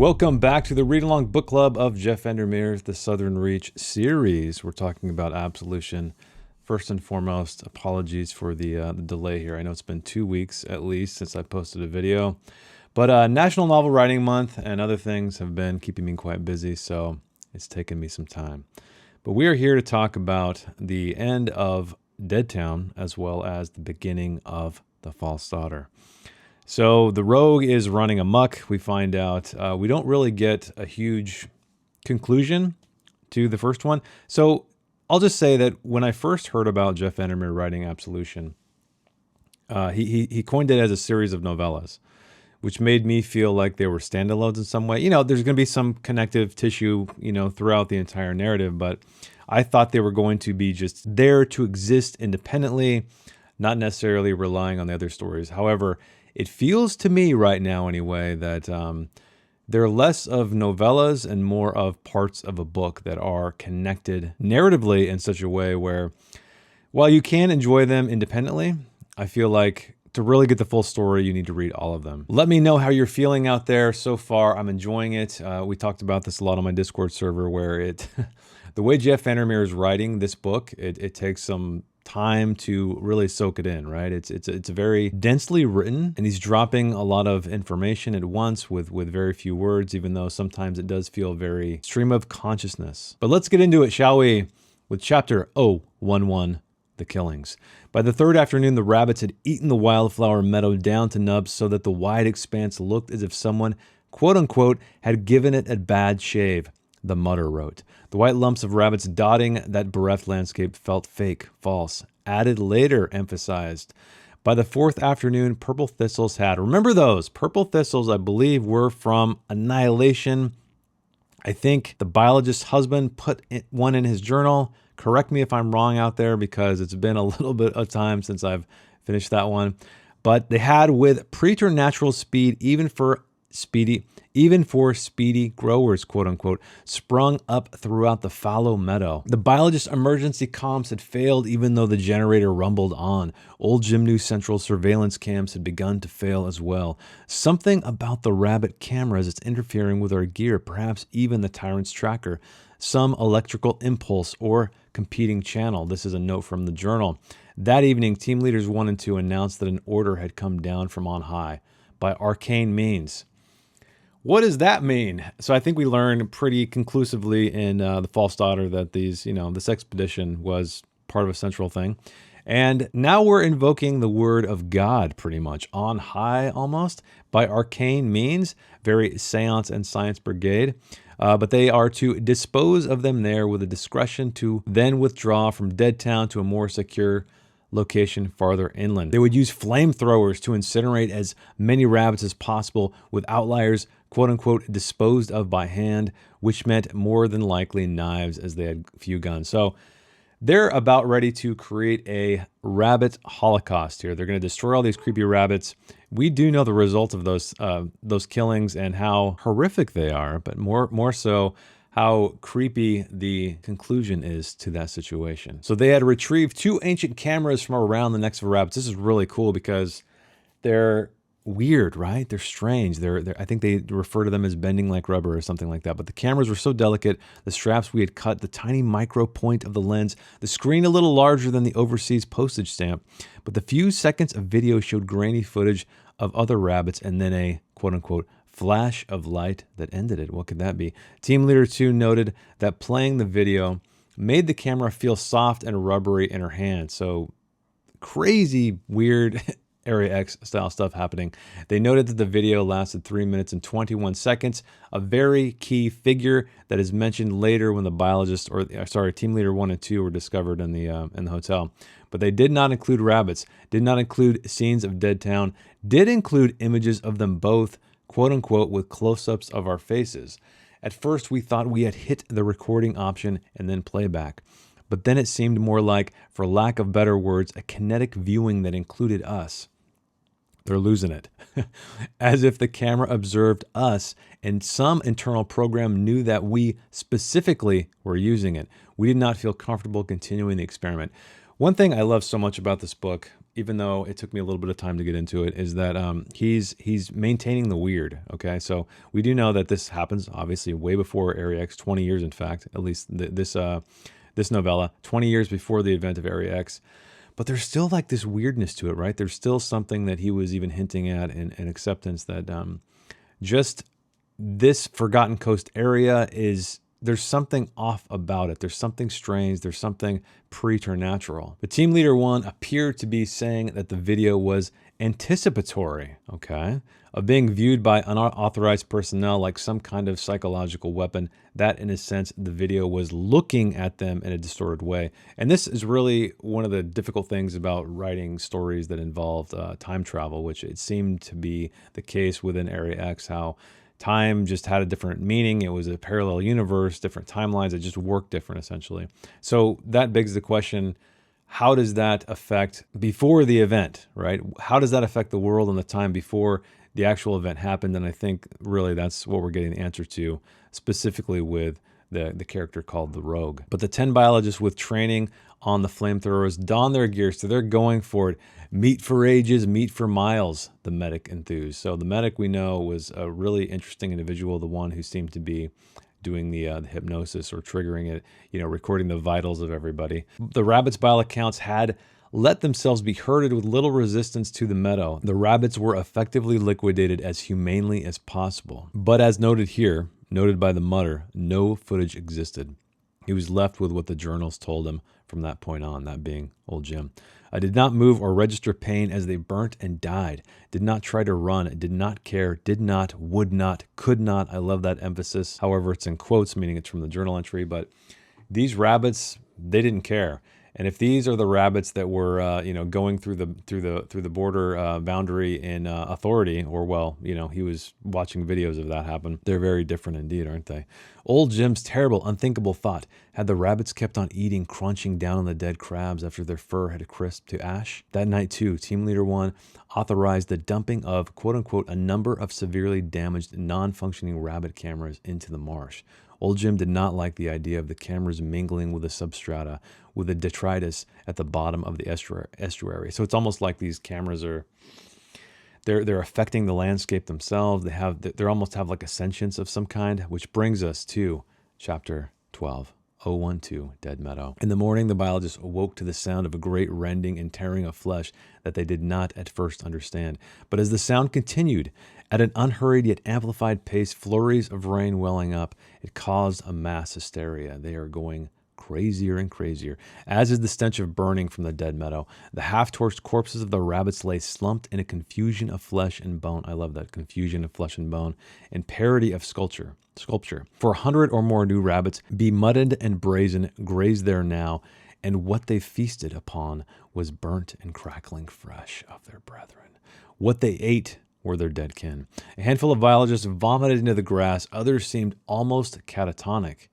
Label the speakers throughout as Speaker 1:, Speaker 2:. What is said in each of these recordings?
Speaker 1: Welcome back to the Read Along Book Club of Jeff Vandermeer's The Southern Reach series. We're talking about Absolution. First and foremost, apologies for the delay here. I know it's been 2 weeks at least since I posted a video. But National Novel Writing Month and other things have been keeping me quite busy, so it's taken me some time. But we are here to talk about the end of Dead Town as well as the beginning of The False Daughter. So the rogue is running amok. We find out we don't really get a huge conclusion to the first one. So I'll just say that when I first heard about Jeff Vandermeer writing Absolution, he coined it as a series of novellas, which made me feel like they were standalones in some way. You know, there's going to be some connective tissue, throughout the entire narrative, but I thought they were going to be just there to exist independently, not necessarily relying on the other stories. However, it feels to me right now anyway that they're less of novellas and more of parts of a book that are connected narratively in such a way where, while you can enjoy them independently, I feel like to really get the full story, you need to read all of them. Let me know how you're feeling out there so far. I'm enjoying it. We talked about this a lot on my Discord server where the way Jeff Vandermeer is writing this book, it takes some time to really soak it in, right? It's very densely written, and he's dropping a lot of information at once with very few words, even though sometimes it does feel very stream of consciousness. But let's get into it, shall we? With chapter 011, The Killings. By the third afternoon, the rabbits had eaten the wildflower meadow down to nubs so that the wide expanse looked as if someone, quote unquote, had given it a bad shave, the mutter wrote. The white lumps of rabbits dotting that bereft landscape felt fake, false. Added later, emphasized. By the fourth afternoon, purple thistles had... Remember those? Purple thistles, I believe, were from Annihilation. I think the biologist's husband put one in his journal. Correct me if I'm wrong out there because it's been a little bit of time since I've finished that one. But they had with preternatural speed, even for speedy growers, quote unquote, sprung up throughout the fallow meadow. The biologist's emergency comms had failed even though the generator rumbled on. Old Jimnu Central surveillance cams had begun to fail as well. Something about the rabbit cameras is interfering with our gear, perhaps even the tyrant's tracker. Some electrical impulse or competing channel. This is a note from the journal. That evening, team leaders 1 and 2 announced that an order had come down from on high by arcane means. What does that mean? So I think we learned pretty conclusively in The False Daughter that this expedition was part of a central thing. And now we're invoking the word of God pretty much, on high almost, by arcane means, very seance and science brigade. But they are to dispose of them there with a discretion to then withdraw from Dead Town to a more secure location farther inland. They would use flamethrowers to incinerate as many rabbits as possible with outliers, quote unquote, disposed of by hand, which meant more than likely knives as they had few guns. So they're about ready to create a rabbit holocaust here. They're going to destroy all these creepy rabbits. We do know the result of those killings and how horrific they are, but more so how creepy the conclusion is to that situation. So they had retrieved 2 ancient cameras from around the necks of rabbits. This is really cool because they're weird, right? They're strange. I think they refer to them as bending like rubber or something like that. But the cameras were so delicate, the straps we had cut, the tiny micro point of the lens, the screen a little larger than the overseas postage stamp. But the few seconds of video showed grainy footage of other rabbits and then a, quote unquote, flash of light that ended it. What could that be? Team leader 2 noted that playing the video made the camera feel soft and rubbery in her hand. So crazy, weird Area X style stuff happening. They noted that the video lasted 3 minutes and 21 seconds, a very key figure that is mentioned later when the biologist, team leader 1 and 2 were discovered in the hotel. But they did not include rabbits, did not include scenes of Dead Town, did include images of them both, quote unquote, with close-ups of our faces. At first, we thought we had hit the recording option and then playback. But then it seemed more like, for lack of better words, a kinetic viewing that included us. They're losing it. As if the camera observed us and some internal program knew that we specifically were using it. We did not feel comfortable continuing the experiment. One thing I love so much about this book even though it took me a little bit of time to get into it, is that he's maintaining the weird. Okay, so we do know that this happens obviously way before Area X, 20 years in fact, at least this novella, 20 years before the event of Area X. But there's still like this weirdness to it, right? There's still something that he was even hinting at in acceptance that just this Forgotten Coast area is, there's something off about it. There's something strange. There's something preternatural. But Team Leader 1 appeared to be saying that the video was anticipatory, okay, of being viewed by unauthorized personnel like some kind of psychological weapon, that in a sense the video was looking at them in a distorted way. And this is really one of the difficult things about writing stories that involved time travel, which it seemed to be the case within Area X, how time just had a different meaning. It was a parallel universe, different timelines. It just worked different, essentially. So that begs the question, how does that affect before the event, right? How does that affect the world and the time before the actual event happened? And I think really that's what we're getting the answer to, specifically with the character called the Rogue. But the 10 biologists with training on the flamethrowers don their gear, so they're going for it. Meat for ages, meat for miles, the medic enthused. So the medic, we know, was a really interesting individual, the one who seemed to be doing the hypnosis or triggering it, recording the vitals of everybody. The rabbits, by all accounts, had let themselves be herded with little resistance to the meadow. The rabbits were effectively liquidated as humanely as possible. But as noted here, noted by the Mutter, no footage existed. He was left with what the journals told him from that point on, that being old Jim. I did not move or register pain as they burnt and died. Did not try to run, did not care, did not, would not, could not. I love that emphasis. However, it's in quotes, meaning it's from the journal entry, but these rabbits, they didn't care. And if these are the rabbits that were, going through the border boundary in authority, or well, he was watching videos of that happen, they're very different indeed, aren't they? Old Jim's terrible, unthinkable thought: had the rabbits kept on eating, crunching down on the dead crabs after their fur had crisped to ash? That night, too, Team Leader 1 authorized the dumping of, quote unquote, a number of severely damaged, non-functioning rabbit cameras into the marsh. Old Jim did not like the idea of the cameras mingling with the substrata, with the detritus at the bottom of the estuary. So it's almost like these cameras are, they're affecting the landscape themselves. They almost have like a sentience of some kind, which brings us to chapter 12. 012, Dead Meadow. In the morning, the biologists awoke to the sound of a great rending and tearing of flesh that they did not at first understand. But as the sound continued, at an unhurried yet amplified pace, flurries of rain welling up, it caused a mass hysteria. They are going crazier and crazier, as is the stench of burning from the dead meadow. The half-torched corpses of the rabbits lay slumped in a confusion of flesh and bone. I love that, confusion of flesh and bone, and parody of sculpture. For 100 or more new rabbits, bemudded and brazen, grazed there now, and what they feasted upon was burnt and crackling fresh of their brethren. What they ate were their dead kin. A handful of biologists vomited into the grass. Others seemed almost catatonic.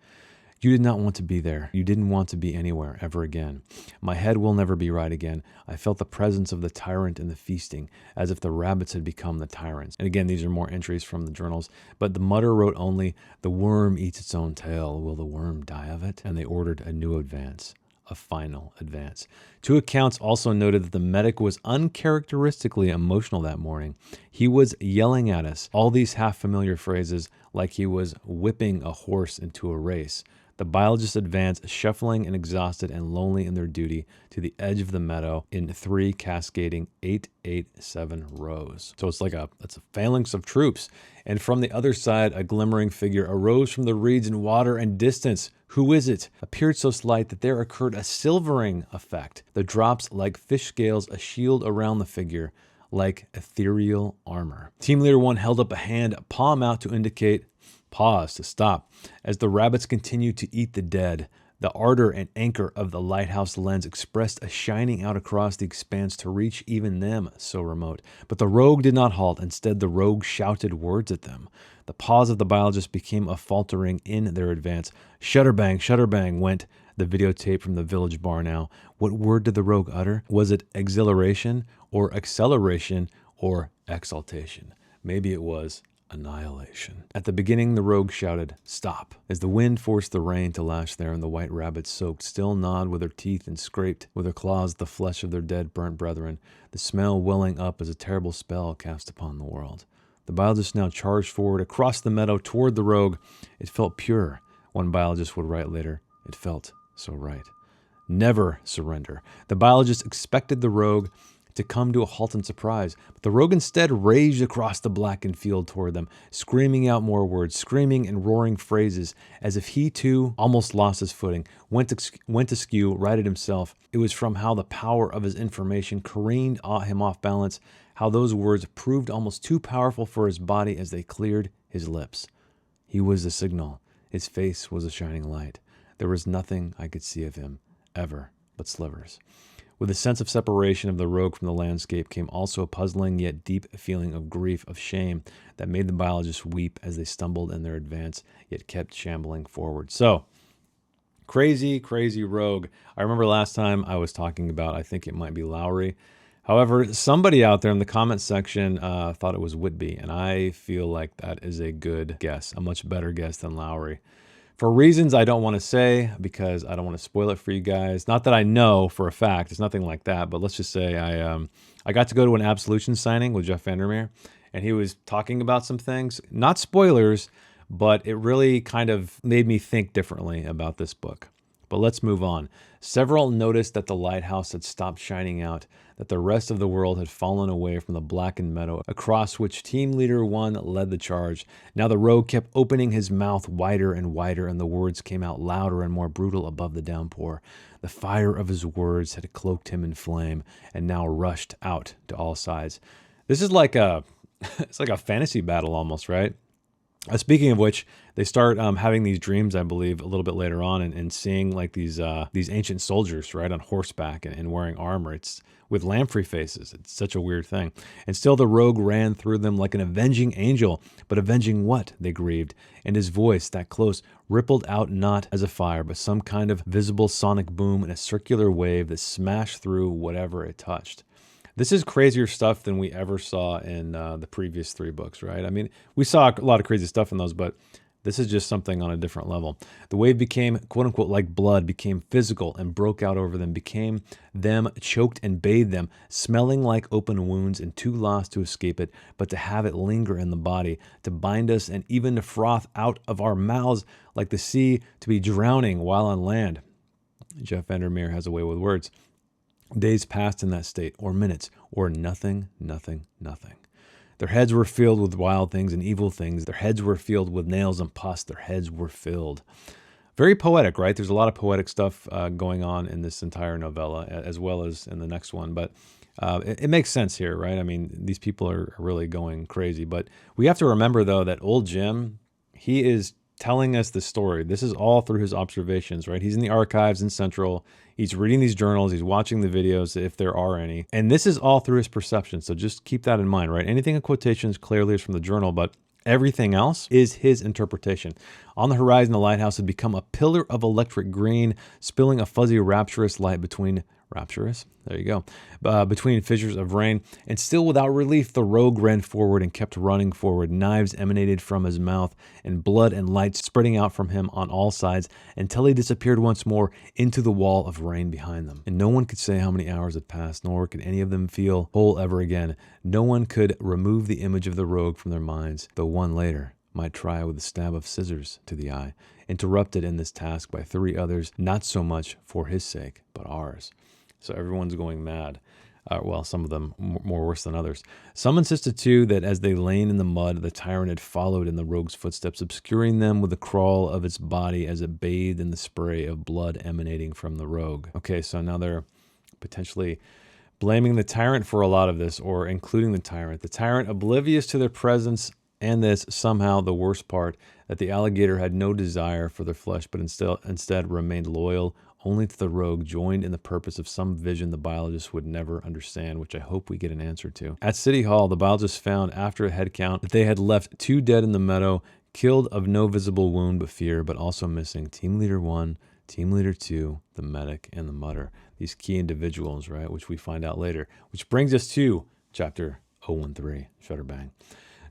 Speaker 1: You did not want to be there. You didn't want to be anywhere ever again. My head will never be right again. I felt the presence of the tyrant in the feasting, as if the rabbits had become the tyrants. And again, these are more entries from the journals. But the Mutter wrote only, "The worm eats its own tail. Will the worm die of it?" And they ordered a new advance. A final advance. Two accounts also noted that the medic was uncharacteristically emotional that morning. He was yelling at us, all these half-familiar phrases, like he was whipping a horse into a race. The biologists advanced, shuffling and exhausted and lonely in their duty, to the edge of the meadow in 3 cascading 887 rows. So it's a phalanx of troops. And from the other side, a glimmering figure arose from the reeds in water and distance. Who is it? Appeared so slight that there occurred a silvering effect. The drops like fish scales, a shield around the figure, like ethereal armor. Team Leader 1 held up a hand, palm out, to indicate pause, to stop. As the rabbits continued to eat the dead, the ardor and anchor of the lighthouse lens expressed a shining out across the expanse to reach even them, so remote. But the rogue did not halt. Instead, the rogue shouted words at them. The pause of the biologists became a faltering in their advance. Shudder bang, went the videotape from the village bar now. What word did the rogue utter? Was it exhilaration or acceleration or exaltation? Maybe it was annihilation. At the beginning, the rogue shouted, "Stop!" as the wind forced the rain to lash there, and the white rabbits soaked, still gnawed with their teeth and scraped with their claws the flesh of their dead, burnt brethren, the smell welling up as a terrible spell cast upon the world. The biologist now charged forward across the meadow toward the rogue. It felt pure, one biologist would write later. It felt so right. Never surrender. The biologist expected the rogue to come to a halt in surprise, but the rogue instead raged across the blackened field toward them, screaming out more words, screaming and roaring phrases, as if he too almost lost his footing, went askew, righted himself. It was from how the power of his information careened him off balance, how those words proved almost too powerful for his body as they cleared his lips. He was the signal. His face was a shining light. There was nothing I could see of him, ever, but slivers. With a sense of separation of the rogue from the landscape came also a puzzling yet deep feeling of grief, of shame, that made the biologists weep as they stumbled in their advance, yet kept shambling forward. So, crazy, crazy rogue. I remember last time I was talking about, I think it might be Lowry. However, somebody out there in the comment section thought it was Whitby, and I feel like that is a good guess, a much better guess than Lowry. For reasons I don't want to say, because I don't want to spoil it for you guys. Not that I know for a fact, it's nothing like that, but let's just say I got to go to an Absolution signing with Jeff Vandermeer, and he was talking about some things, not spoilers, but it really kind of made me think differently about this book. But let's move on. Several noticed that the lighthouse had stopped shining out, that the rest of the world had fallen away from the blackened meadow across which Team Leader 1 led the charge. Now the rogue kept opening his mouth wider and wider, and the words came out louder and more brutal above the downpour. The fire of his words had cloaked him in flame and now rushed out to all sides. This is like it's like a fantasy battle almost, right? Speaking of which, they start having these dreams, I believe, a little bit later on, and seeing like these ancient soldiers, right, on horseback and wearing armor. It's with lamprey faces. It's such a weird thing. And still the rogue ran through them like an avenging angel. But avenging what? They grieved. And his voice, that close, rippled out not as a fire, but some kind of visible sonic boom in a circular wave that smashed through whatever it touched. This is crazier stuff than we ever saw in the previous 3 books, right? I mean, we saw a lot of crazy stuff in those, but this is just something on a different level. The wave became, quote unquote, like blood, became physical and broke out over them, became them, choked and bathed them, smelling like open wounds and too lost to escape it, but to have it linger in the body, to bind us and even to froth out of our mouths like the sea, to be drowning while on land. Jeff Vandermeer has a way with words. Days passed in that state, or minutes, or nothing, nothing, nothing. Their heads were filled with wild things and evil things. Their heads were filled with nails and pus. Their heads were filled. Very poetic, right? There's a lot of poetic stuff going on in this entire novella, as well as in the next one. But it makes sense here, right? I mean, these people are really going crazy. But we have to remember, though, that old Jim, he is telling us the story. This is all through his observations, right? He's in the archives in Central. He's reading these journals. He's watching the videos, if there are any. And this is all through his perception. So just keep that in mind, right? Anything in quotations clearly is from the journal, but everything else is his interpretation. On the horizon, the lighthouse had become a pillar of electric green, spilling a fuzzy, rapturous light between rapturous, there you go, between fissures of rain, and still without relief, the rogue ran forward and kept running forward. Knives emanated from his mouth, and blood and light spreading out from him on all sides, until he disappeared once more into the wall of rain behind them. And no one could say how many hours had passed, nor could any of them feel whole ever again. No one could remove the image of the rogue from their minds, though one later might try with a stab of scissors to the eye, interrupted in this task by 3 others, not so much for his sake, but ours. So everyone's going mad. Well, some of them more worse than others. Some insisted, too, that as they lain in the mud, the tyrant had followed in the rogue's footsteps, obscuring them with the crawl of its body as it bathed in the spray of blood emanating from the rogue. Okay, so now they're potentially blaming the tyrant for a lot of this, or including the tyrant. The tyrant oblivious to their presence, and this, somehow, the worst part, that the alligator had no desire for their flesh, but instead remained loyal only to the rogue, joined in the purpose of some vision the biologist would never understand, which I hope we get an answer to. At City Hall, the biologist found, after a head count, that they had left 2 dead in the meadow, killed of no visible wound but fear, but also missing Team Leader 1, Team Leader 2, the medic, and the mutter. These key individuals, right, which we find out later. Which brings us to Chapter 013, Shudder Bang.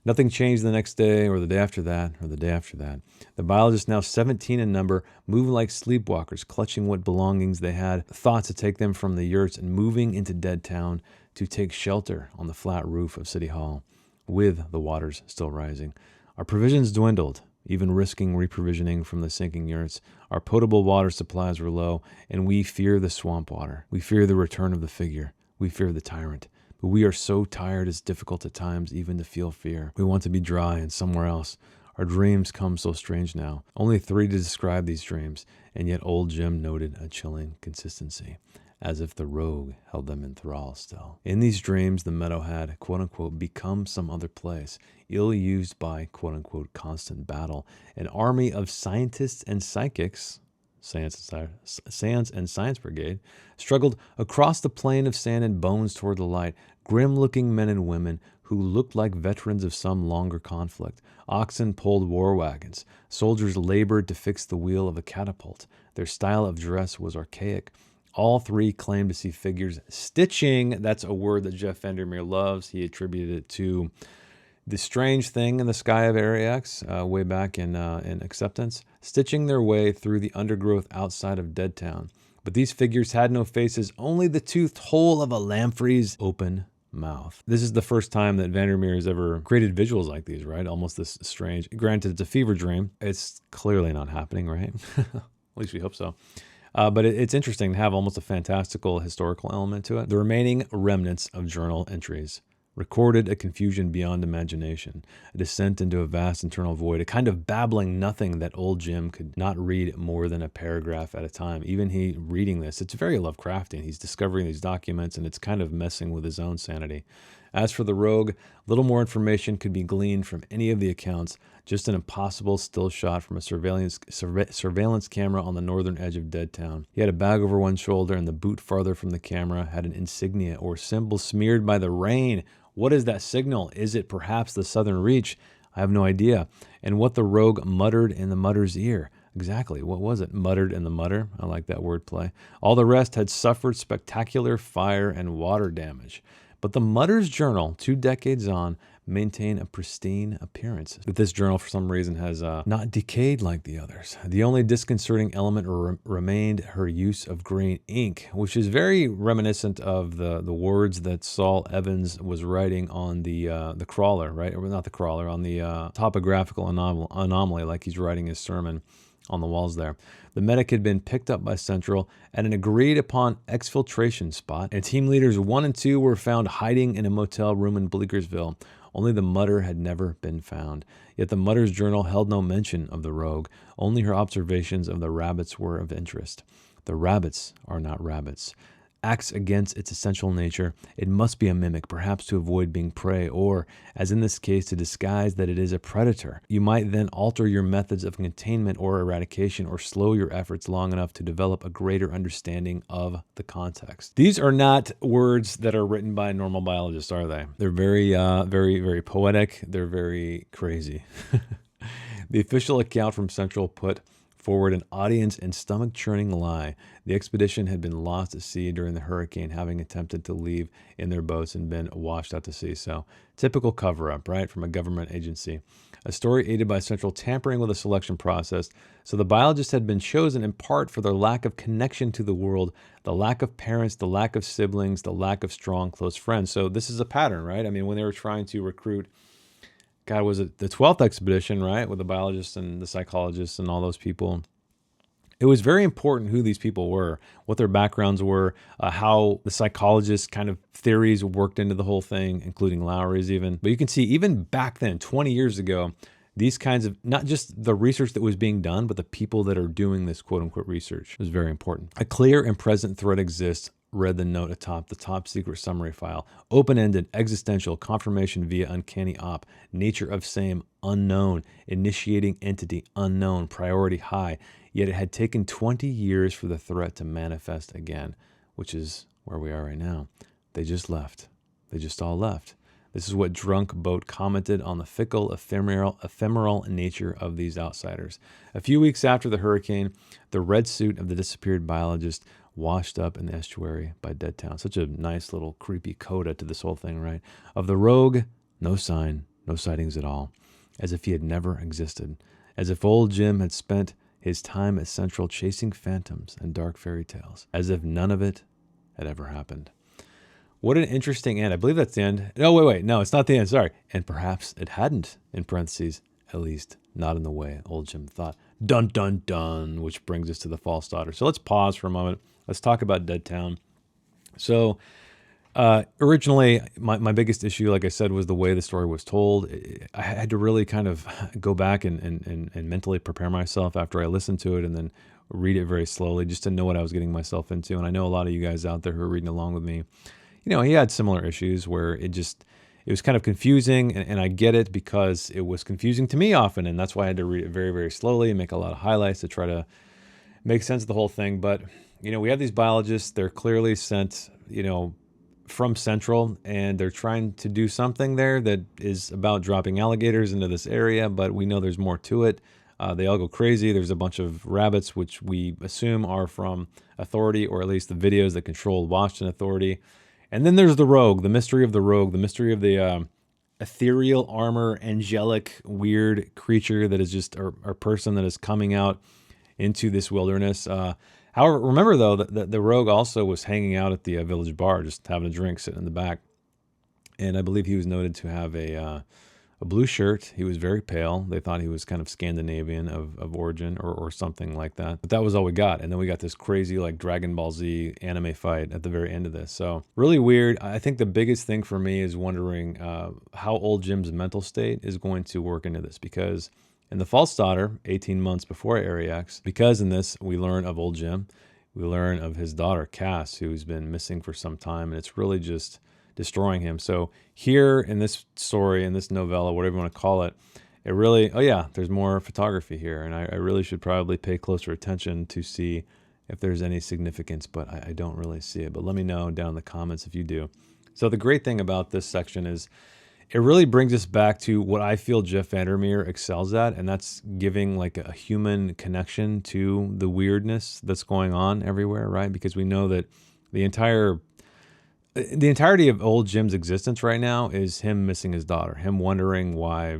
Speaker 1: Nothing changed the next day or the day after that or the day after that. The biologists, now 17 in number, moving like sleepwalkers, clutching what belongings they had, thought to take them from the yurts and moving into Dead Town to take shelter on the flat roof of City Hall, with the waters still rising. Our provisions dwindled, even risking reprovisioning from the sinking yurts. Our potable water supplies were low, and we fear the swamp water. We fear the return of the figure. We fear the tyrant. But we are so tired it's difficult at times even to feel fear. We want to be dry and somewhere else. Our dreams come so strange now. Only 3 to describe these dreams, and yet old Jim noted a chilling consistency, as if the rogue held them in thrall still. In these dreams, the meadow had, quote-unquote, become some other place, ill-used by, quote-unquote, constant battle. An army of scientists and psychics, Science and Science Brigade, struggled across the plain of sand and bones toward the light, grim-looking men and women who looked like veterans of some longer conflict. Oxen pulled war wagons. Soldiers labored to fix the wheel of a catapult. Their style of dress was archaic. All 3 claimed to see figures stitching. That's a word that Jeff Vandermeer loves. He attributed it to the strange thing in the sky of Area X way back in Acceptance, stitching their way through the undergrowth outside of Dead Town. But these figures had no faces, only the toothed hole of a lamprey's open mouth. This is the first time that Vandermeer has ever created visuals like these, right? Almost this strange. Granted, it's a fever dream. It's clearly not happening, right? At least we hope so. But it's interesting to have almost a fantastical historical element to it. The remaining remnants of journal entries recorded a confusion beyond imagination, a descent into a vast internal void, a kind of babbling nothing that old Jim could not read more than a paragraph at a time. Even he reading this, it's very Lovecraftian. He's discovering these documents, and it's kind of messing with his own sanity. As for the rogue, little more information could be gleaned from any of the accounts, just an impossible still shot from a surveillance camera on the northern edge of Dead Town. He had a bag over one shoulder, and the boot farther from the camera had an insignia or symbol smeared by the rain. What is that signal? Is it perhaps the Southern Reach? I have no idea. And what the rogue muttered in the mutter's ear. Exactly. What was it? Muttered in the mutter. I like that wordplay. All the rest had suffered spectacular fire and water damage. But the mutter's journal, 2 decades on, maintain a pristine appearance. But this journal, for some reason, has not decayed like the others. The only disconcerting element remained her use of green ink, which is very reminiscent of the words that Saul Evans was writing on the crawler, right? Or not the crawler, on the topographical anomaly, like he's writing his sermon on the walls there. The medic had been picked up by Central at an agreed-upon exfiltration spot, and team leaders 1 and 2 were found hiding in a motel room in Bleekersville. Only the mutter had never been found. Yet the mutter's journal held no mention of the rogue. Only her observations of the rabbits were of interest. The rabbits are not rabbits. Acts against its essential nature. It must be a mimic, perhaps to avoid being prey, or, as in this case, to disguise that it is a predator. You might then alter your methods of containment or eradication, or slow your efforts long enough to develop a greater understanding of the context. These are not words that are written by normal biologists, are they? They're very, very poetic. They're very crazy. The official account from Central put forward an audience and stomach-churning lie. The expedition had been lost at sea during the hurricane, having attempted to leave in their boats and been washed out to sea. So, typical cover-up, right, from a government agency. A story aided by Central tampering with the selection process. So the biologists had been chosen in part for their lack of connection to the world, the lack of parents, the lack of siblings, the lack of strong, close friends. So this is a pattern, right? I mean, when they were trying to recruit, God, was it the 12th expedition, right? With the biologists and the psychologists and all those people. It was very important who these people were, what their backgrounds were, how the psychologists' kind of theories worked into the whole thing, including Lowry's even. But you can see even back then, 20 years ago, these kinds of, not just the research that was being done, but the people that are doing this quote-unquote research is very important. A clear and present threat exists, read the note atop the top secret summary file. Open-ended, existential, confirmation via uncanny op, nature of same, unknown, initiating entity, unknown, priority high. Yet it had taken 20 years for the threat to manifest again, which is where we are right now. They just left. They just all left. This is what Drunk Boat commented on the fickle, ephemeral nature of these outsiders. A few weeks after the hurricane, the red suit of the disappeared biologist washed up in the estuary by Dead Town. Such a nice little creepy coda to this whole thing, right? Of the rogue, no sign, No sightings at all. As if he had never existed. As if old Jim had spent his time at Central chasing phantoms and dark fairy tales. As if none of it had ever happened. What an interesting end. I believe that's the end. No, wait. No, it's not the end. Sorry. And perhaps it hadn't, in parentheses, at least not in the way old Jim thought. Dun, dun, dun, which brings us to the false daughter. So let's pause for a moment. Let's talk about Dead Town. So originally, my biggest issue, like I said, was the way the story was told. I had to really kind of go back and mentally prepare myself after I listened to it and then read it very slowly just to know what I was getting myself into. And I know a lot of you guys out there who are reading along with me, he had similar issues where it was kind of confusing, and I get it because it was confusing to me often, and that's why I had to read it very, very slowly and make a lot of highlights to try to make sense of the whole thing. But, we have these biologists, they're clearly sent, from Central, and they're trying to do something there that is about dropping alligators into this area, but we know there's more to it. They all go crazy. There's a bunch of rabbits, which we assume are from Authority, or at least the videos that controlled Washington Authority. And then there's the rogue, the mystery of the rogue, the mystery of the ethereal armor, angelic, weird creature that is just a person that is coming out into this wilderness. However, remember, though, that the rogue also was hanging out at the village bar, just having a drink, sitting in the back. And I believe he was noted to have a blue shirt. He was very pale. They thought he was kind of Scandinavian of origin or something like that. But that was all we got. And then we got this crazy like Dragon Ball Z anime fight at the very end of this. So really weird. I think the biggest thing for me is wondering how old Jim's mental state is going to work into this, because in The False Daughter, 18 months before Area X, because in this we learn of old Jim, we learn of his daughter Cass, who's been missing for some time, and it's really just destroying him. So here in this story, in this novella, whatever you want to call it, it really, there's more photography here, and I really should probably pay closer attention to see if there's any significance, but I don't really see it. But let me know down in the comments if you do. So the great thing about this section is it really brings us back to what I feel Jeff Vandermeer excels at, and that's giving like a human connection to the weirdness that's going on everywhere, right? Because we know that the entirety of old Jim's existence right now is him missing his daughter, him wondering why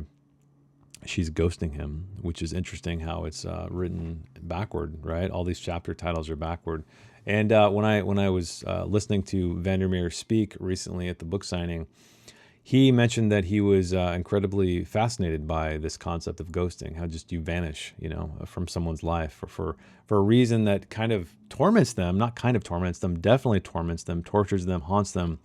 Speaker 1: she's ghosting him, which is interesting how it's written backward, right? All these chapter titles are backward. And when I was listening to Vandermeer speak recently at the book signing, he mentioned that he was incredibly fascinated by this concept of ghosting, how just you vanish, from someone's life for a reason that kind of torments them, not kind of torments them, definitely torments them, tortures them, haunts them.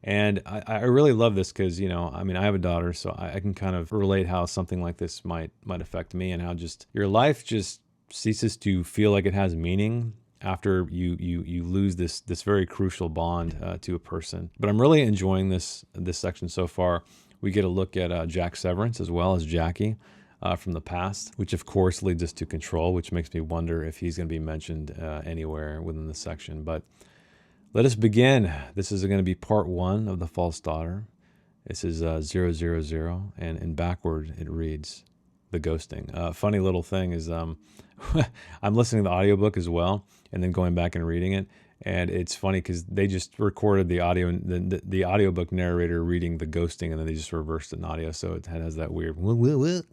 Speaker 1: And I really love this because, I have a daughter, so I can kind of relate how something like this might affect me, and how just your life just ceases to feel like it has meaning after you lose this very crucial bond to a person. But I'm really enjoying this section so far. We get a look at Jack Severance as well as Jackie from the past, which of course leads us to Control, which makes me wonder if he's going to be mentioned anywhere within the section. But let us begin. This is going to be part 1 of The False Daughter. This is 000, and in backward it reads The Ghosting. Funny little thing is I'm listening to the audiobook as well, and then going back and reading it. And it's funny because they just recorded the audio, the audiobook narrator reading The Ghosting, and then they just reversed it in audio. So it has that weird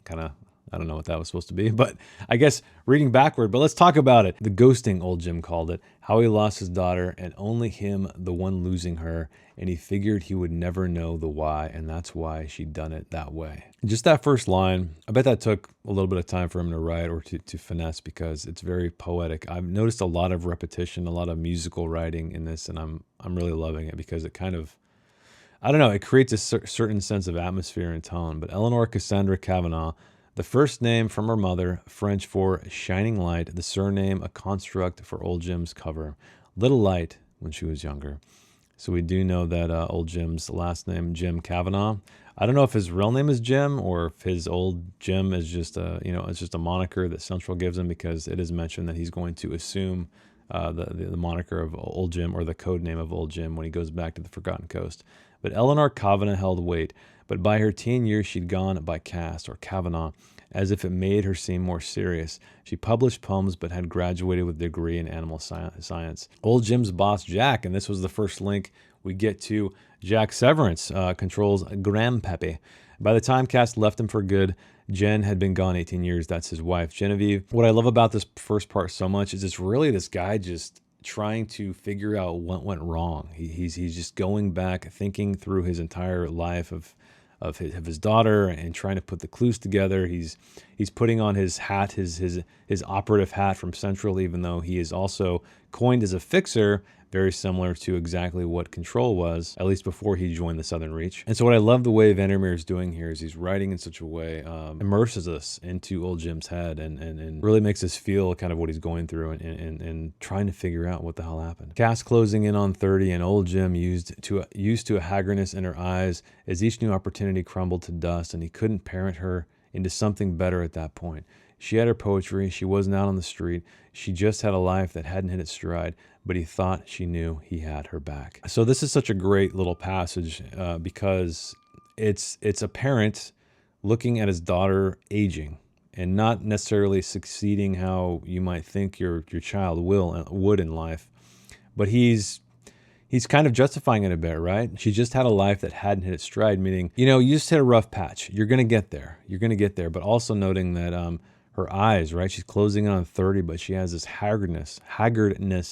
Speaker 1: kind of, I don't know what that was supposed to be, but I guess reading backward. But let's talk about it. The ghosting, old Jim called it. How he lost his daughter, and only him, the one losing her. And he figured he would never know the why, and that's why she'd done it that way. Just that first line, I bet that took a little bit of time for him to write or to finesse, because it's very poetic. I've noticed a lot of repetition, a lot of musical writing in this, and I'm really loving it because it kind of, I don't know, it creates a certain sense of atmosphere and tone. But Eleanor Cassandra Kavanaugh, the first name from her mother, French for shining light, the surname a construct for old Jim's cover. Little light when she was younger. So we do know that old Jim's last name, Jim Kavanaugh. I don't know if his real name is Jim or if his old Jim is just it's just a moniker that Central gives him, because it is mentioned that he's going to assume the moniker of old Jim, or the code name of old Jim, when he goes back to the Forgotten Coast. But Eleanor Kavanaugh held weight, but by her teen years she'd gone by Cass, or Kavanaugh, as if it made her seem more serious. She published poems but had graduated with a degree in animal science. Old Jim's boss, Jack, and this was the first link we get to Jack Severance, controls Grandpappy. By the time Cass left him for good, Jen had been gone 18 years. That's his wife, Genevieve. What I love about this first part so much is it's really this guy just trying to figure out what went wrong. He's just going back, thinking through his entire life of his daughter and trying to put the clues together. He's putting on his hat, his operative hat from Central, even though he is also coined as a fixer, very similar to exactly what Control was, at least before he joined the Southern Reach. And so what I love the way Vandermeer is doing here is he's writing in such a way, immerses us into old Jim's head and really makes us feel kind of what he's going through and trying to figure out what the hell happened. Cass closing in on 30 and old Jim used to a haggardness in her eyes as each new opportunity crumbled to dust, and he couldn't parent her into something better at that point. She had her poetry. She wasn't out on the street. She just had a life that hadn't hit its stride, but he thought she knew he had her back. So this is such a great little passage because it's a parent looking at his daughter aging and not necessarily succeeding how you might think your child would in life, but he's kind of justifying it a bit, right? She just had a life that hadn't hit its stride, meaning, you just hit a rough patch. You're going to get there. You're going to get there. But also noting that her eyes, right? She's closing in on 30, but she has this haggardness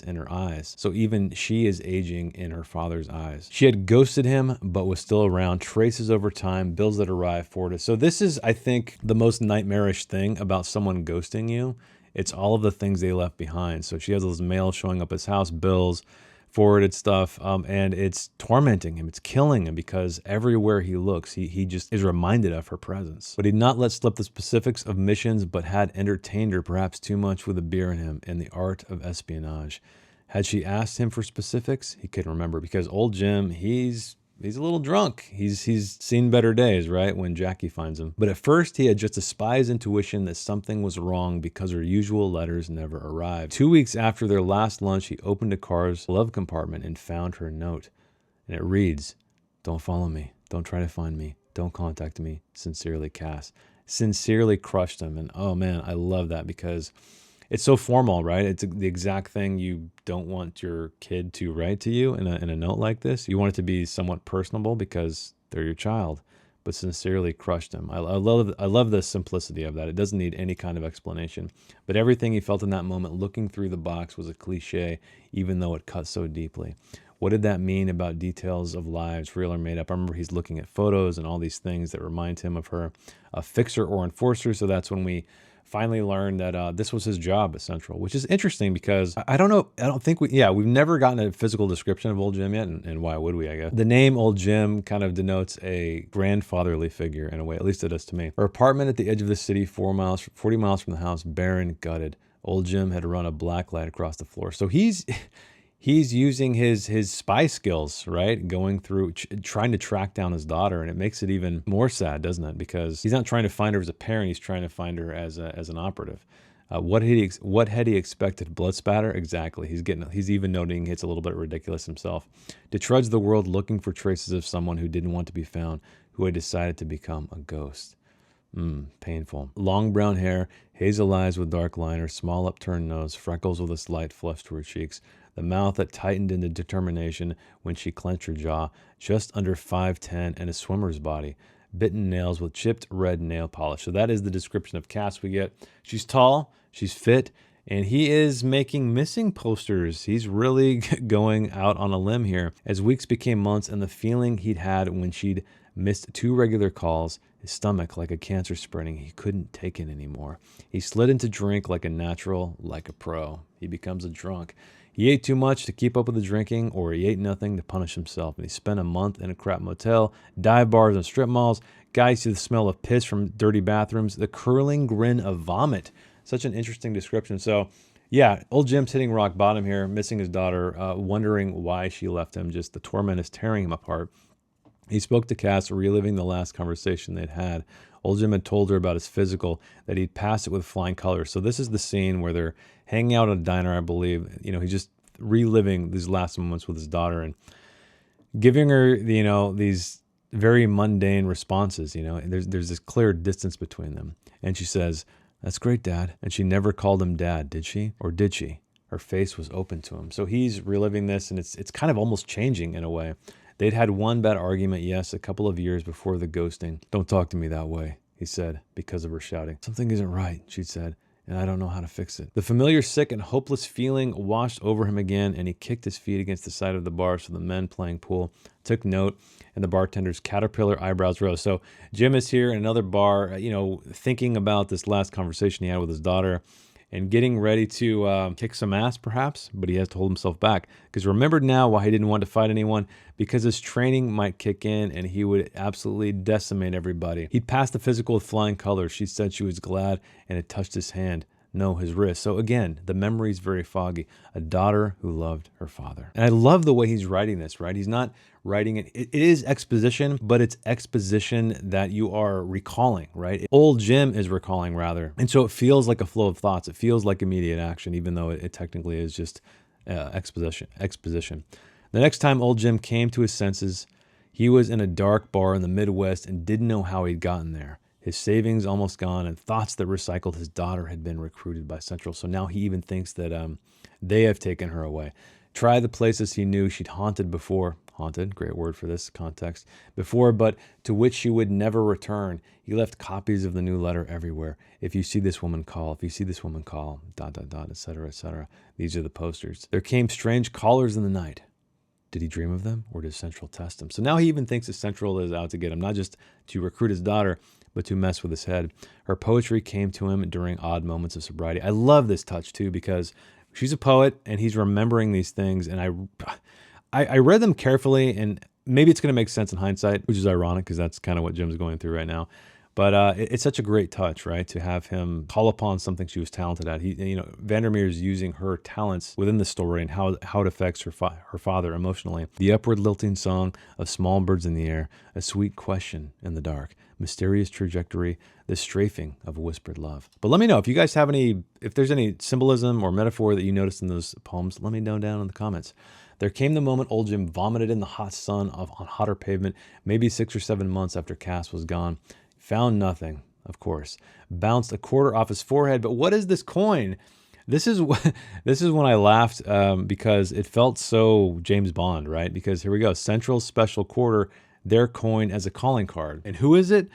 Speaker 1: in her eyes. So even she is aging in her father's eyes. She had ghosted him, but was still around, traces over time, bills that arrive for it. So this is, I think, the most nightmarish thing about someone ghosting you. It's all of the things they left behind. So she has those mails showing up at his house, bills, forwarded stuff, and it's tormenting him. It's killing him because everywhere he looks, he just is reminded of her presence. But he'd not let slip the specifics of missions, but had entertained her perhaps too much with a beer in him and the art of espionage. Had she asked him for specifics, he couldn't remember because old Jim, he's a little drunk. He's seen better days, right, when Jackie finds him. But at first, he had just a spy's intuition that something was wrong because her usual letters never arrived. 2 weeks after their last lunch, he opened a car's glove compartment and found her note. And it reads, "Don't follow me. Don't try to find me. Don't contact me. Sincerely, Cass." Sincerely crushed him. And oh man, I love that because it's so formal, right? It's the exact thing you don't want your kid to write to you in a note like this. You want it to be somewhat personable because they're your child, but sincerely crushed him. I love the simplicity of that. It doesn't need any kind of explanation. But everything he felt in that moment, looking through the box, was a cliche, even though it cut so deeply. What did that mean about details of lives, real or made up? I remember he's looking at photos and all these things that remind him of her, a fixer or enforcer. So that's when we finally learned that this was his job at Central, which is interesting because I don't know. I don't think we've never gotten a physical description of old Jim yet. And why would we, I guess? The name old Jim kind of denotes a grandfatherly figure in a way, at least it does to me. Her apartment at the edge of the city, 40 miles from the house, barren, gutted. Old Jim had run a black light across the floor. So he's using his spy skills, right? Going through, trying to track down his daughter. And it makes it even more sad, doesn't it? Because he's not trying to find her as a parent. He's trying to find her as an operative. What had he expected? Blood spatter? Exactly. He's even noting it's a little bit ridiculous himself. To trudge the world looking for traces of someone who didn't want to be found, who had decided to become a ghost. Painful. Long brown hair, hazel eyes with dark liner, small upturned nose, freckles with a slight flush to her cheeks, the mouth that tightened into determination when she clenched her jaw, just under 5'10", and a swimmer's body, bitten nails with chipped red nail polish. So that is the description of Cass we get. She's tall, she's fit, and he is making missing posters. He's really going out on a limb here. As weeks became months and the feeling he'd had when she'd missed 2 regular calls, his stomach like a cancer spreading, he couldn't take it anymore. He slid into drink like a natural, like a pro. He becomes a drunk. He ate too much to keep up with the drinking, or he ate nothing to punish himself. And he spent a month in a crap motel, dive bars and strip malls. Guys see the smell of piss from dirty bathrooms, the curling grin of vomit. Such an interesting description. So yeah, old Jim's hitting rock bottom here, missing his daughter, wondering why she left him. Just the torment is tearing him apart. He spoke to Cass, reliving the last conversation they'd had. Old Jim had told her about his physical, that he'd passed it with flying colors. So this is the scene where they're hanging out at a diner, I believe. He's just reliving these last moments with his daughter and giving her, these very mundane responses. There's this clear distance between them. And she says, "That's great, Dad." And she never called him Dad, did she? Or did she? Her face was open to him. So he's reliving this, and it's kind of almost changing in a way. They'd had one bad argument, yes, a couple of years before the ghosting. "Don't talk to me that way," he said, because of her shouting. "Something isn't right," she said, "and I don't know how to fix it." The familiar sick and hopeless feeling washed over him again, and he kicked his feet against the side of the bar so the men playing pool took note, and the bartender's caterpillar eyebrows rose. So Jim is here in another bar, thinking about this last conversation he had with his daughter and getting ready to kick some ass, perhaps, but he has to hold himself back because remembered now why he didn't want to fight anyone, because his training might kick in and he would absolutely decimate everybody. He'd passed the physical with flying colors. She said she was glad, and it touched his hand. No, his wrist. So again, the memory's very foggy. A daughter who loved her father. And I love the way he's writing this, right? He's not writing it. It is exposition, but it's exposition that you are recalling, right? Old Jim is recalling, rather. And so it feels like a flow of thoughts. It feels like immediate action, even though it technically is just exposition. The next time old Jim came to his senses, he was in a dark bar in the Midwest and didn't know how he'd gotten there. His savings almost gone, and thoughts that recycled his daughter had been recruited by Central. So now he even thinks that they have taken her away. Try the places he knew she'd haunted before. Haunted, great word for this context. Before, but to which she would never return. He left copies of the new letter everywhere. "If you see this woman, call. If you see this woman, call. ... etc., etc." These are the posters. There came strange callers in the night. Did he dream of them, or did Central test him? So now he even thinks that Central is out to get him, not just to recruit his daughter, but to mess with his head. Her poetry came to him during odd moments of sobriety. I love this touch too, because she's a poet and he's remembering these things. And I read them carefully, and maybe it's going to make sense in hindsight, which is ironic because that's kind of what Jim's going through right now. But it's such a great touch, right? To have him call upon something she was talented at. Vandermeer's using her talents within the story and how it affects her father emotionally. The upward lilting song of small birds in the air, a sweet question in the dark, mysterious trajectory, the strafing of whispered love. But let me know if you guys have if there's any symbolism or metaphor that you noticed in those poems. Let me know down in the comments. There came the moment old Jim vomited in the hot sun on hotter pavement, maybe 6 or 7 months after Cass was gone. Found nothing, of course. Bounced a quarter off his forehead. But what is this coin? This is when I laughed because it felt so James Bond, right? Because here we go. Central's special quarter, their coin as a calling card. And who is it?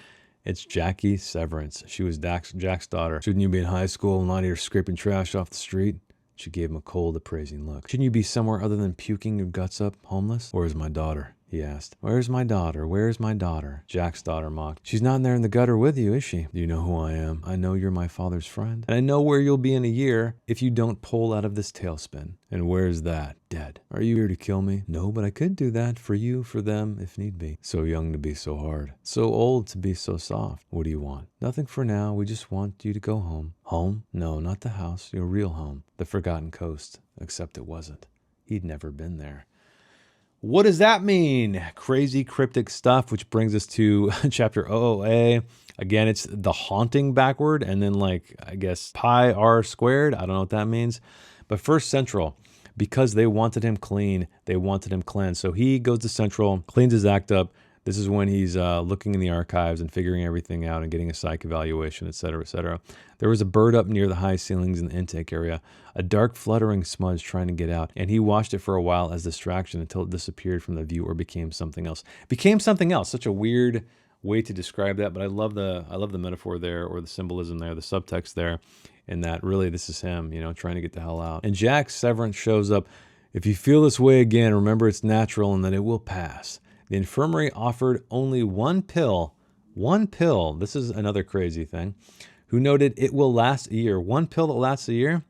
Speaker 1: It's Jackie Severance. She was Jack's daughter. "Shouldn't you be in high school and not here scraping trash off the street?" She gave him a cold, appraising look. "Shouldn't you be somewhere other than puking your guts up, homeless?" "Where's my daughter?" he asked. "Where's my daughter? Where's my daughter?" Jack's daughter mocked. "She's not in there in the gutter with you, is she?" "Do you know who I am? I know you're my father's friend. And I know where you'll be in a year if you don't pull out of this tailspin." "And where's that?" "Dead." "Are you here to kill me?" "No, but I could do that for you, for them, if need be." "So young to be so hard. So old to be so soft. What do you want?" "Nothing for now. We just want you to go home." "Home? No, not the house. Your real home. The forgotten coast." Except it wasn't. He'd never been there. What does that mean? Crazy cryptic stuff, which brings us to chapter OOA. Again, it's the haunting backward, and then I guess pi r squared. I don't know what that means. But first, Central. Because they wanted him clean, they wanted him cleansed. So he goes to Central, cleans his act up. This is when he's looking in the archives and figuring everything out and getting a psych evaluation, et cetera, et cetera. There was a bird up near the high ceilings in the intake area, a dark fluttering smudge trying to get out, and he watched it for a while as distraction until it disappeared from the view or became something else. Became something else. Such a weird way to describe that, but I love the metaphor there, or the symbolism there, the subtext there, in that really this is him, trying to get the hell out. And Jack Severance shows up. "If you feel this way again, remember it's natural and that it will pass." The infirmary offered only one pill, this is another crazy thing, who noted it will last a year. One pill that lasts a year?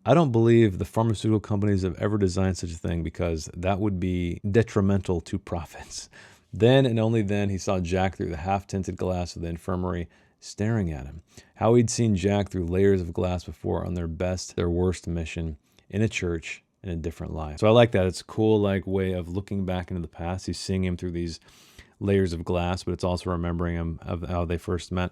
Speaker 1: I don't believe the pharmaceutical companies have ever designed such a thing, because that would be detrimental to profits. Then and only then he saw Jack through the half-tinted glass of the infirmary staring at him. How he'd seen Jack through layers of glass before on their best, their worst mission, in a church, in a different life. So I like that. It's a cool way of looking back into the past. He's seeing him through these layers of glass, but it's also remembering him of how they first met.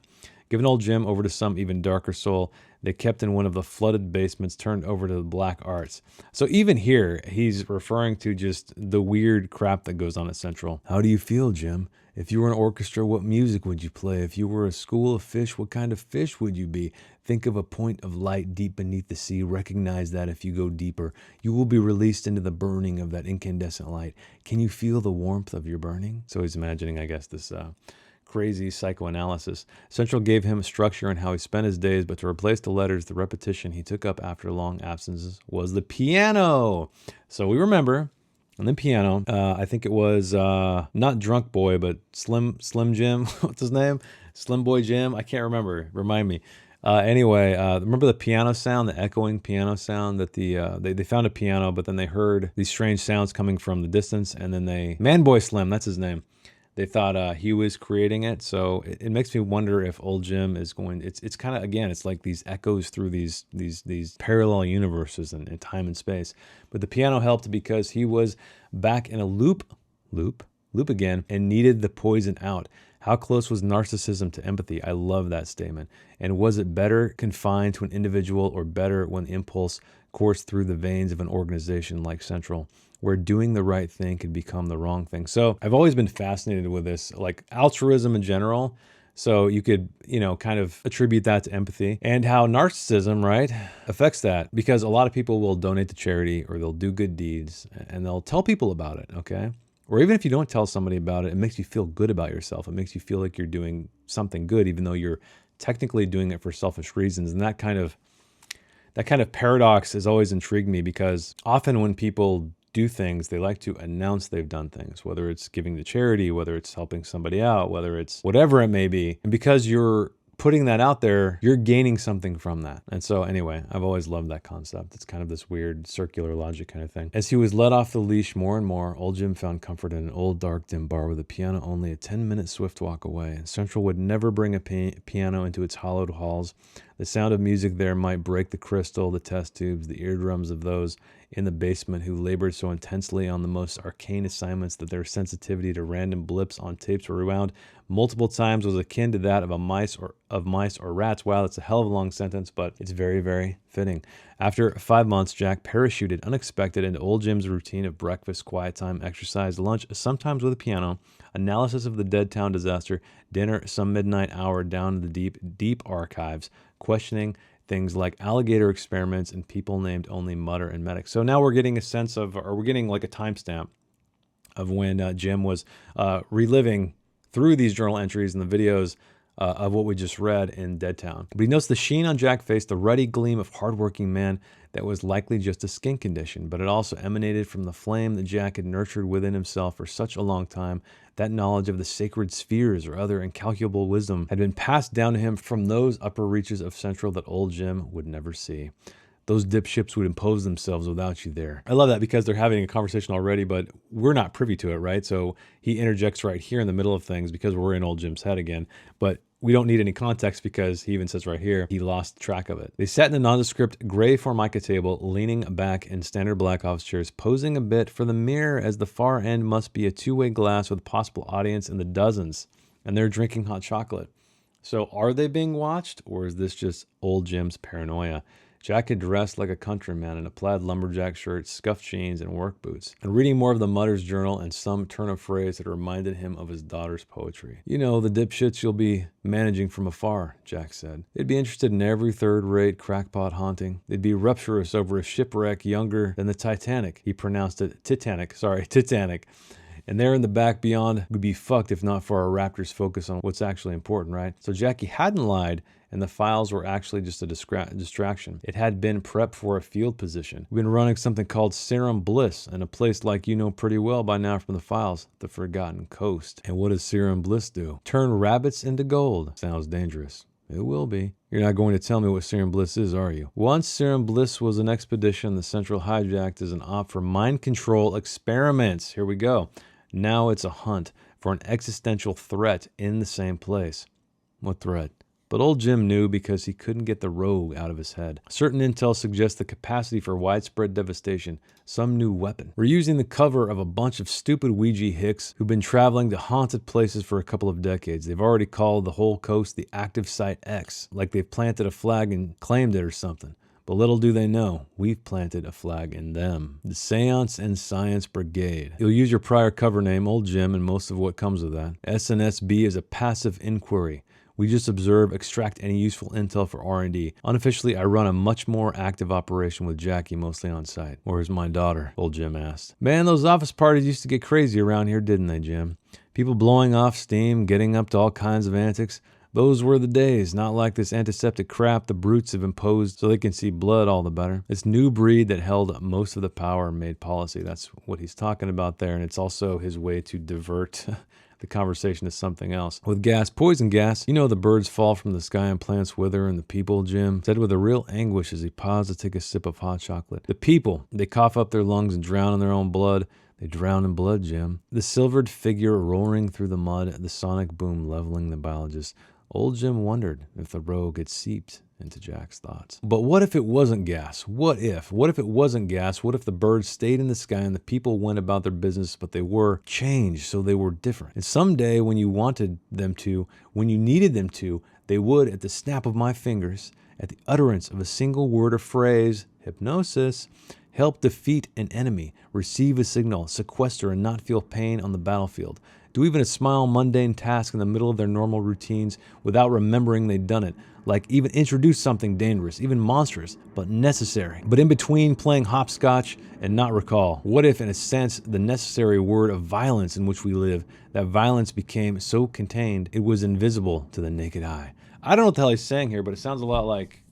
Speaker 1: Given old Jim over to some even darker soul, they kept in one of the flooded basements turned over to the black arts. So even here, he's referring to just the weird crap that goes on at Central. How do you feel, Jim? If you were an orchestra, what music would you play? If you were a school of fish, what kind of fish would you be? Think of a point of light deep beneath the sea. Recognize that if you go deeper, you will be released into the burning of that incandescent light. Can you feel the warmth of your burning? So he's imagining, I guess, this crazy psychoanalysis. Central gave him a structure in how he spent his days, but to replace the letters, the repetition he took up after long absences was the piano. So we remember... And then piano, I think it was not Drunk Boy, but Slim Jim. What's his name? Slim Boy Jim. I can't remember. Remind me. Anyway, remember the piano sound, the echoing piano sound that they found a piano, but then they heard these strange sounds coming from the distance, and then Man Boy Slim, that's his name. They thought he was creating it, so it makes me wonder if old Jim is going. It's kind of, again, it's like these echoes through these parallel universes in time and space. But the piano helped because he was back in a loop again, and needed the poison out. How close was narcissism to empathy? I love that statement. And was it better confined to an individual, or better when the impulse coursed through the veins of an organization like Central, where doing the right thing could become the wrong thing? So I've always been fascinated with this, like altruism in general. So you could, kind of attribute that to empathy, and how narcissism, right, affects that, because a lot of people will donate to charity, or they'll do good deeds, and they'll tell people about it, okay? Or even if you don't tell somebody about it, it makes you feel good about yourself. It makes you feel like you're doing something good, even though you're technically doing it for selfish reasons. And that kind of paradox has always intrigued me, because often when people do things, they like to announce they've done things, whether it's giving to charity, whether it's helping somebody out, whether it's whatever it may be. And because you're putting that out there, you're gaining something from that. And so anyway, I've always loved that concept. It's kind of this weird circular logic kind of thing. As he was let off the leash more and more, old Jim found comfort in an old dark dim bar with a piano only a 10-minute swift walk away. Central would never bring a piano into its hollowed halls. The sound of music there might break the crystal, the test tubes, the eardrums of those in the basement who labored so intensely on the most arcane assignments that their sensitivity to random blips on tapes were rewound multiple times was akin to that of mice or rats. Wow, that's a hell of a long sentence, but it's very, very fitting. After 5 months, Jack parachuted unexpected into old Jim's routine of breakfast, quiet time, exercise, lunch, sometimes with a piano, analysis of the Dead Town disaster, dinner, some midnight hour down in the deep archives, questioning things like alligator experiments and people named only Mutter and Medic. So now we're getting a sense of, or we're getting like a timestamp of when Jim was reliving through these journal entries and the videos of what we just read in Dead Town. But he notes the sheen on Jack's face, the ruddy gleam of hardworking man that was likely just a skin condition, but it also emanated from the flame that Jack had nurtured within himself for such a long time. That knowledge of the sacred spheres or other incalculable wisdom had been passed down to him from those upper reaches of Central that old Jim would never see. Those dipships would impose themselves without you there. I love that, because they're having a conversation already, but we're not privy to it, right? So he interjects right here in the middle of things because we're in old Jim's head again. But we don't need any context, because he even says right here, he lost track of it. They sat in the nondescript gray formica table, leaning back in standard black office chairs, posing a bit for the mirror, as the far end must be a two-way glass with possible audience in the dozens, and they're drinking hot chocolate. So are they being watched, or is this just old Jim's paranoia? Jack had dressed like a countryman in a plaid lumberjack shirt, scuffed jeans, and work boots, and reading more of the Mutter's journal and some turn of phrase that reminded him of his daughter's poetry. You know, the dipshits you'll be managing from afar, Jack said. They'd be interested in every third-rate crackpot haunting. They'd be rapturous over a shipwreck younger than the Titanic. He pronounced it Titanic. And there in the back beyond would be fucked if not for our Raptors' focus on what's actually important, right? So Jackie hadn't lied, and the files were actually just a distraction. It had been prep for a field position. We've been running something called Serum Bliss, in a place like you know pretty well by now from the files, the Forgotten Coast. And what does Serum Bliss do? Turn rabbits into gold. Sounds dangerous. It will be. You're not going to tell me what Serum Bliss is, are you? Once Serum Bliss was an expedition the Central hijacked as an op for mind control experiments. Here we go. Now it's a hunt for an existential threat in the same place. What threat? But old Jim knew because he couldn't get the rogue out of his head. Certain intel suggests the capacity for widespread devastation, some new weapon. We're using the cover of a bunch of stupid Ouija hicks who've been traveling to haunted places for a couple of decades. They've already called the whole coast the Active Site X, like they've planted a flag and claimed it or something. But little do they know, we've planted a flag in them. The Seance and Science Brigade. You'll use your prior cover name, Old Jim, and most of what comes with that. SNSB is a passive inquiry. We just observe, extract any useful intel for R&D. Unofficially, I run a much more active operation with Jackie mostly on site. Where's my daughter? Old Jim asked. Man, those office parties used to get crazy around here, didn't they, Jim? People blowing off steam, getting up to all kinds of antics. Those were the days, not like this antiseptic crap the brutes have imposed so they can see blood all the better. This new breed that held most of the power made policy. That's what he's talking about there, and it's also his way to divert the conversation to something else. With gas, poison gas, you know the birds fall from the sky and plants wither, and the people, Jim said with a real anguish as he paused to take a sip of hot chocolate. The people, they cough up their lungs and drown in their own blood. They drown in blood, Jim. The silvered figure roaring through the mud, the sonic boom leveling the biologist. Old Jim wondered if the rogue had seeped into Jack's thoughts. But what if it wasn't gas? What if? What if it wasn't gas? What if the birds stayed in the sky and the people went about their business, but they were changed, so they were different? And someday when you wanted them to, when you needed them to, they would, at the snap of my fingers, at the utterance of a single word or phrase, hypnosis, help defeat an enemy, receive a signal, sequester and not feel pain on the battlefield. Do even a small mundane task in the middle of their normal routines without remembering they'd done it. Like even introduce something dangerous, even monstrous, but necessary. But in between playing hopscotch and not recall. What if, in a sense, the necessary word of violence in which we live, that violence became so contained it was invisible to the naked eye? I don't know what the hell he's saying here, but it sounds a lot like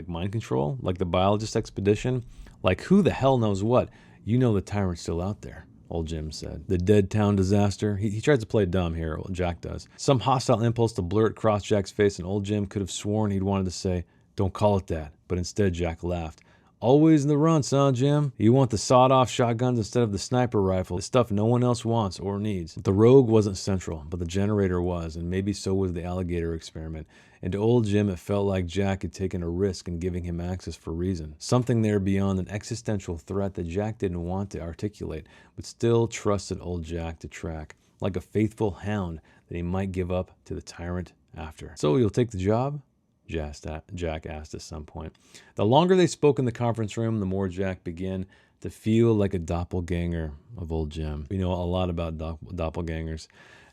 Speaker 1: mind control, like the biologist expedition. Like who the hell knows what? You know the tyrant's still out there. Old Jim said. The dead town disaster. He tries to play dumb here, Jack does. Some hostile impulse to blur it crossed Jack's face, and old Jim could have sworn he'd wanted to say, don't call it that. But instead, Jack laughed. Always in the run, son, Jim. You want the sawed-off shotguns instead of the sniper rifle, the stuff no one else wants or needs. The rogue wasn't central, but the generator was, and maybe so was the alligator experiment. And to old Jim, it felt like Jack had taken a risk in giving him access for reason. Something there beyond an existential threat that Jack didn't want to articulate, but still trusted old Jack to track, like a faithful hound that he might give up to the tyrant after. So you'll take the job? Jack asked at some point. The longer they spoke in the conference room, the more Jack began to feel like a doppelganger of old Jim. We know a lot about doppelgangers.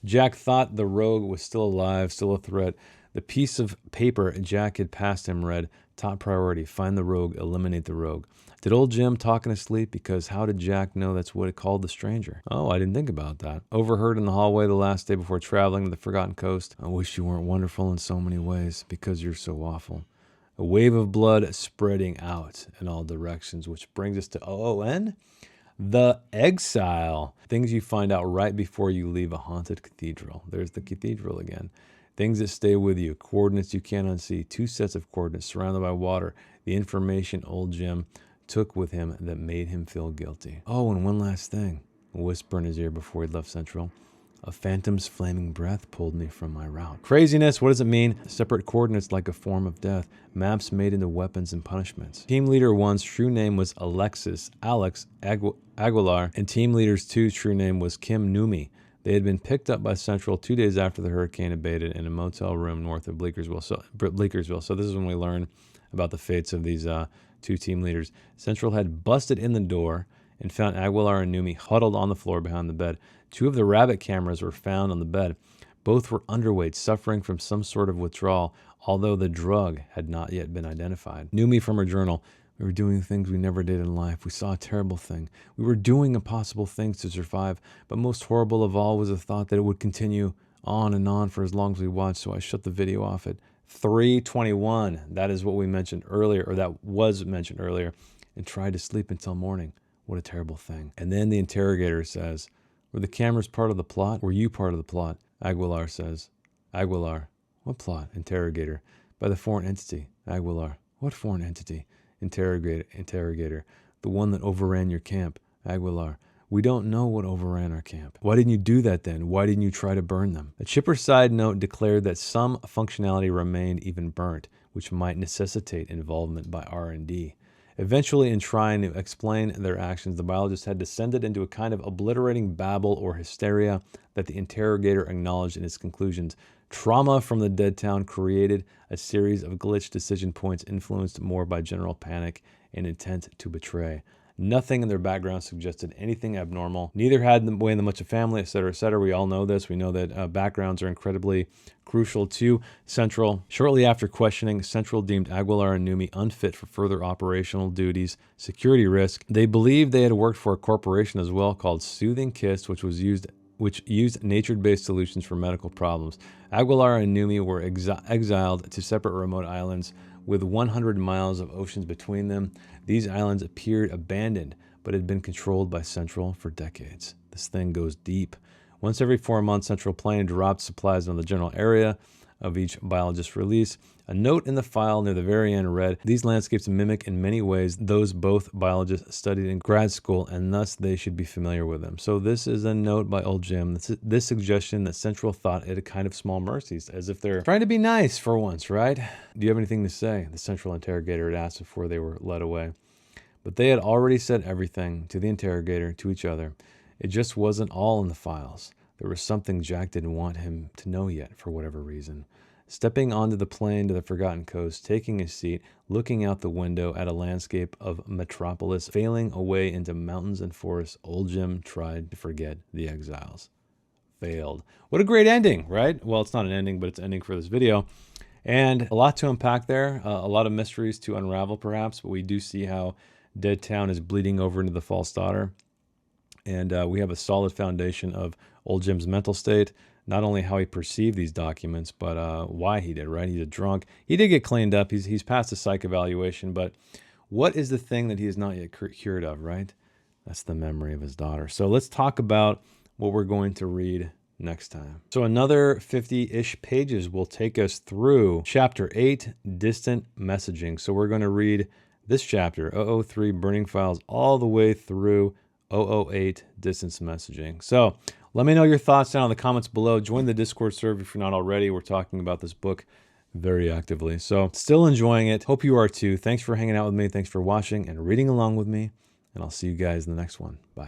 Speaker 1: Jack thought the rogue was still alive, still a threat. The piece of paper Jack had passed him read, top priority, find the rogue, eliminate the rogue. Did old Jim talk in his sleep? Because how did Jack know that's what it called the stranger? Oh, I didn't think about that. Overheard in the hallway the last day before traveling to the Forgotten Coast. I wish you weren't wonderful in so many ways because you're so awful. A wave of blood spreading out in all directions, which brings us to OON, the exile. Things you find out right before you leave a haunted cathedral. There's the cathedral again. Things that stay with you, coordinates you can't unsee, 2 sets of coordinates surrounded by water, the information old Jim took with him that made him feel guilty. Oh, and one last thing, a whisper in his ear before he left Central. A phantom's flaming breath pulled me from my route. Craziness, what does it mean? Separate coordinates like a form of death, maps made into weapons and punishments. Team Leader 1's true name was Alex Aguilar, and Team Leader 2's true name was Kim Numi. They had been picked up by Central 2 days after the hurricane abated in a motel room north of Bleekersville. So this is when we learn about the fates of these 2 team leaders. Central had busted in the door and found Aguilar and Numi huddled on the floor behind the bed. 2 of the rabbit cameras were found on the bed. Both were underweight, suffering from some sort of withdrawal, although the drug had not yet been identified. Numi from her journal. We were doing things we never did in life. We saw a terrible thing. We were doing impossible things to survive, but most horrible of all was the thought that it would continue on and on for as long as we watched, so I shut the video off at 3:21. That is what we mentioned earlier, or that was mentioned earlier, and tried to sleep until morning. What a terrible thing. And then the interrogator says, were the cameras part of the plot? Were you part of the plot? Aguilar says, Aguilar, what plot? Interrogator, by the foreign entity. Aguilar, what foreign entity? Interrogator, the one that overran your camp. Aguilar, We don't know what overran our camp. Why didn't you do that then? Why didn't you try to burn them? A chipper side note declared that some functionality remained even burnt, which might necessitate involvement by R&D. Eventually, in trying to explain their actions, the biologist had descended into a kind of obliterating babble or hysteria that the interrogator acknowledged in his conclusions. Trauma from the dead town created a series of glitched decision points influenced more by general panic and intent to betray. Nothing in their background suggested anything abnormal. Neither had way in them much a family, etc., etc. We all know this. We know that backgrounds are incredibly crucial to Central. Shortly after questioning, Central deemed Aguilar and Numi unfit for further operational duties, security risk. They believed they had worked for a corporation as well called Soothing Kiss, which used nature-based solutions for medical problems. Aguilar and Numi were exiled to separate remote islands with 100 miles of oceans between them. These islands appeared abandoned, but had been controlled by Central for decades. This thing goes deep. Once every 4 months, Central plane dropped supplies on the general area of each biologist's release. A note in the file near the very end read, "These landscapes mimic in many ways those both biologists studied in grad school, and thus they should be familiar with them." So this is a note by old Jim. This suggestion that Central thought it a kind of small mercies, as if they're trying to be nice for once, right? "Do you have anything to say?" the Central interrogator had asked before they were led away. But they had already said everything to the interrogator, to each other. It just wasn't all in the files. There was something Jack didn't want him to know yet, for whatever reason. Stepping onto the plane to the Forgotten Coast, taking a seat, looking out the window at a landscape of metropolis, failing away into mountains and forests, old Jim tried to forget the exiles. Failed. What a great ending, right? Well, it's not an ending, but it's an ending for this video. And a lot to unpack there, a lot of mysteries to unravel perhaps, but we do see how Dead Town is bleeding over into the false daughter. And we have a solid foundation of old Jim's mental state, not only how he perceived these documents, but why he did, right? He's a drunk. He did get cleaned up. He's passed a psych evaluation, but what is the thing that he is not yet cured of, right? That's the memory of his daughter. So let's talk about what we're going to read next time. So another 50-ish pages will take us through Chapter 8, Distant Messaging. So we're going to read this chapter, 003 Burning Files, all the way through 008 Distance Messaging. So let me know your thoughts down in the comments below. Join the Discord server if you're not already. We're talking about this book very actively. So still enjoying it. Hope you are too. Thanks for hanging out with me. Thanks for watching and reading along with me. And I'll see you guys in the next one. Bye.